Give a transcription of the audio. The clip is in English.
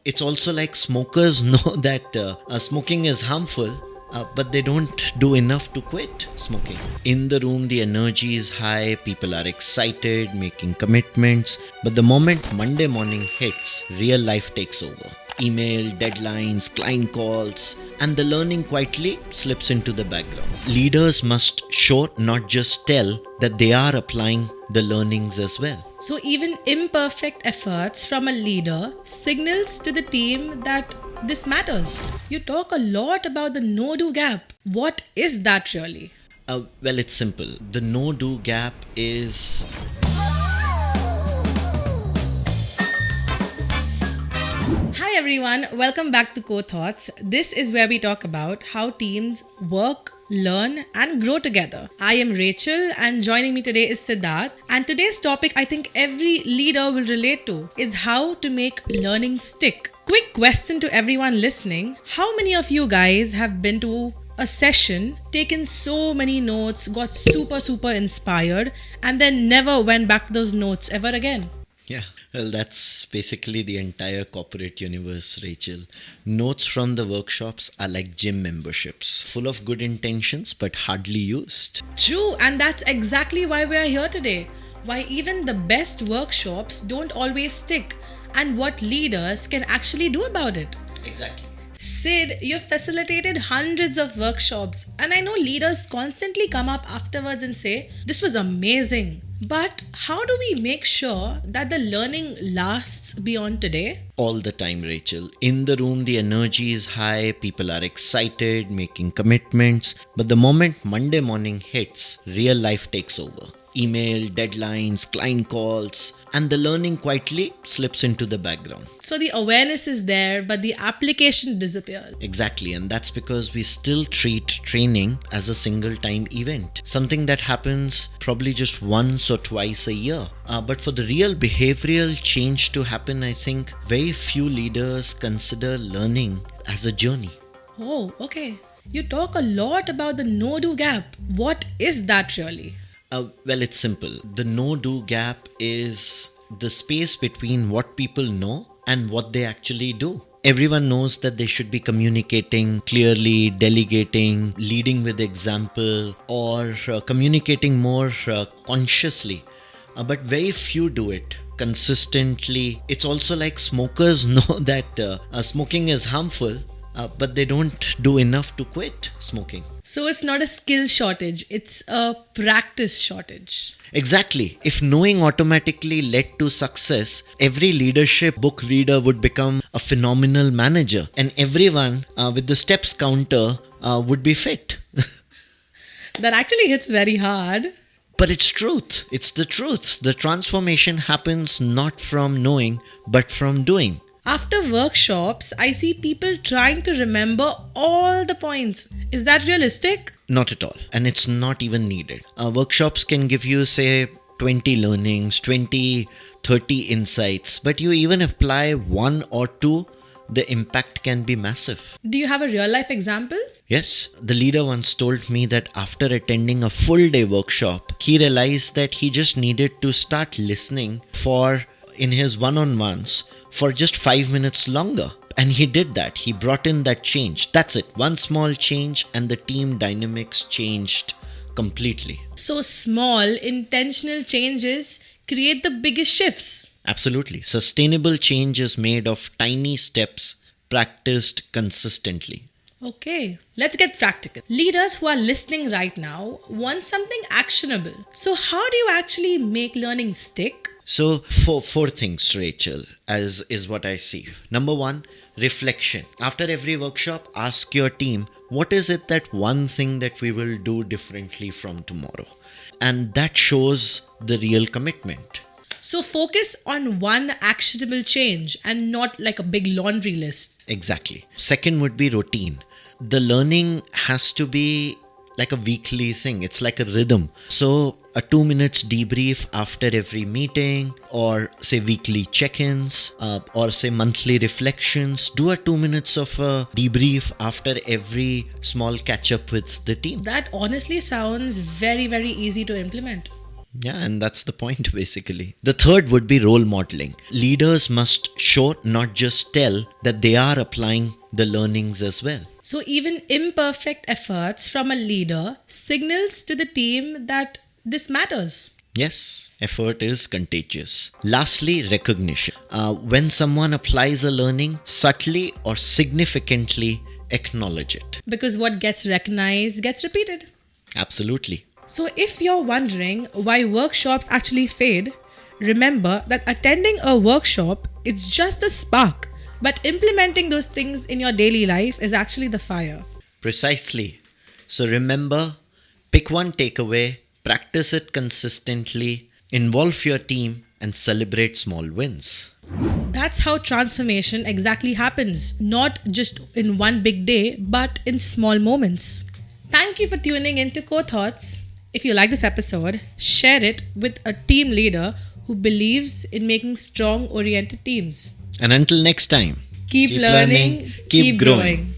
It's also like smokers know that smoking is harmful, but they don't do enough to quit smoking. In the room, the energy is high, people are excited, making commitments. But the moment Monday morning hits, real life takes over. Email, deadlines, client calls, and the learning quietly slips into the background. Leaders must show, not just tell, that they are applying the learnings as well. So even imperfect efforts from a leader signals to the team that this matters. You talk a lot about the no-do gap. What is that really? Well, it's simple. The no-do gap is... Hi everyone, welcome back to Core Thoughts. This is where we talk about how teams work, learn and grow together. I am Rachel and joining me today is Siddharth. And today's topic I think every leader will relate to is how to make learning stick. Quick question to everyone listening. How many of you guys have been to a session, taken so many notes, got super inspired and then never went back to those notes ever again? Yeah, well, that's basically the entire corporate universe, Rachel. Notes from the workshops are like gym memberships, full of good intentions but hardly used. True, and that's exactly why we are here today. Why even the best workshops don't always stick, and what leaders can actually do about it. Exactly. Sid, you've facilitated hundreds of workshops, and I know leaders constantly come up afterwards and say, "This was amazing." But how do we make sure that the learning lasts beyond today? All the time, Rachel. In the room, the energy is high, people are excited, making commitments. But the moment Monday morning hits, real life takes over. Email, deadlines, client calls, and the learning quietly slips into the background. So the awareness is there, but the application disappears. Exactly, and that's because we still treat training as a single time event. Something that happens probably just once or twice a year. But for the real behavioral change to happen, I think very few leaders consider learning as a journey. Oh, okay. You talk a lot about the no-do gap. What is that really? Well, it's simple. The no-do gap is the space between what people know and what they actually do. Everyone knows that they should be communicating clearly, delegating, leading with example, or communicating more consciously. But very few do it consistently. It's also like smokers know that smoking is harmful, but they don't do enough to quit smoking. So it's not a skill shortage, it's a practice shortage. Exactly. If knowing automatically led to success, every leadership book reader would become a phenomenal manager, and everyone with the steps counter would be fit. That actually hits very hard. But it's truth. It's the truth. The transformation happens not from knowing, but from doing. After workshops, I see people trying to remember all the points. Is that realistic? Not at all. And it's not even needed. Workshops can give you, say, 20 learnings, 20, 30 insights. But you even apply one or two, the impact can be massive. Do you have a real life example? Yes, the leader once told me that after attending a full day workshop, he realized that he just needed to start listening in his one-on-ones for just 5 minutes longer. And he did that. He brought in that change. That's it. One small change and the team dynamics changed completely. So small, intentional changes create the biggest shifts. Absolutely. Sustainable change is made of tiny steps practiced consistently. Okay, let's get practical. Leaders who are listening right now want something actionable. So how do you actually make learning stick? So, four things, Rachel, as is what I see. Number one, reflection. After every workshop, ask your team, what is it that one thing that we will do differently from tomorrow? And that shows the real commitment. So focus on one actionable change and not like a big laundry list. Exactly. Second would be routine. The learning has to be like a weekly thing. It's like a rhythm. So a 2 minutes debrief after every meeting, or say weekly check-ins, or say monthly reflections. Do a 2 minutes of a debrief after every small catch-up with the team. That honestly sounds very easy to implement. Yeah, and that's the point basically. The third would be role modeling. Leaders must show, not just tell, that they are applying the learnings as well. So even imperfect efforts from a leader signals to the team that this matters. Yes, effort is contagious. Lastly, recognition. When someone applies a learning, subtly or significantly acknowledge it. Because what gets recognized gets repeated. Absolutely. So, if you're wondering why workshops actually fade, remember that attending a workshop is just the spark, but implementing those things in your daily life is actually the fire. Precisely. So remember, pick one takeaway, practice it consistently, involve your team, and celebrate small wins. That's how transformation exactly happens, not just in one big day, but in small moments. Thank you for tuning in to Core Thoughts. If you like this episode, share it with a team leader who believes in making strong oriented teams. And until next time, Keep learning, keep growing.